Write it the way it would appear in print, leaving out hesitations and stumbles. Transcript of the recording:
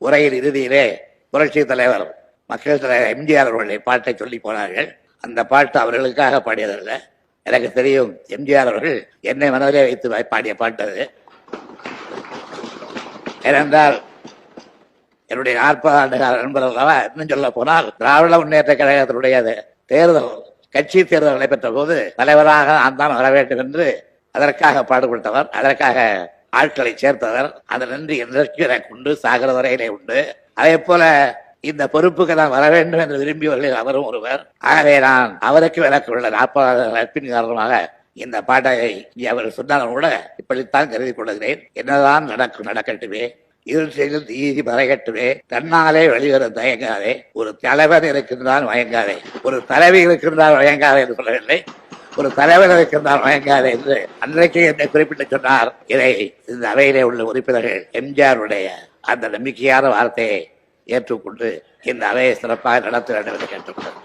உரையின் இறுதியிலே புரட்சி தலைவர் மக்கள் தலைவர் எம்ஜிஆர் அவர்களுடைய பாட்டை சொல்லி போனார்கள். அந்த பாட்டு அவர்களுக்காக பாடியதல்ல. எனக்கு தெரியும், எம்ஜிஆர் அவர்கள் என்னை மனதிலே வைத்து பாடிய பாட்டு அது. ஏனென்றால் என்னுடைய 40 ஆண்டுகால நண்பர் அல்லவா. இன்னும் சொல்ல போனால் திராவிட முன்னேற்ற கழகத்தினுடைய தேர்தல் கட்சி தேர்தல் நடைபெற்ற போது தலைவராக நான் தான் வர வேண்டும் என்று அதற்காக பாடுபட்டவர், அதற்காக ஆட்களை சேர்த்தவர். அந்த நன்றி என்றைக்கு எனக்கு உண்டு, சாகர வரையிலே உண்டு. அதே போல இந்த பொறுப்புக்கு நான் வர வேண்டும் என்று விரும்பியவர்கள் அவரும் ஒருவர். ஆகவே நான் அவருக்கு எனக்கு உள்ள 40 நட்பின் காரணமாக இந்த பாட்டை அவர் சொன்னாலும் கூட இப்படித்தான் கருதி கொள்கிறேன். என்னதான் நடக்கட்டுமே, இருள் செய்து தீதி மறைகட்டுமே, தன்னாலே வெளிவர தயங்காதே, ஒரு தலைவன் இருக்கின்றான் வயங்காதே, ஒரு தலைவி இருக்கின்றான் வயங்காதே என்று சொல்லவில்லை, ஒரு தலைவர் இருக்கின்றான் வயங்காதே என்று அன்றைக்கு என்னை குறிப்பிட்டு சொன்னார். இதை இந்த அவையிலே உள்ள உறுப்பினர்கள் எம்ஜிஆருடைய அந்த நம்பிக்கையான வார்த்தையை ஏற்றுக்கொண்டு இந்த அவையை சிறப்பாக நடத்த வேண்டும் என்று கேட்டுக்கொண்டார்.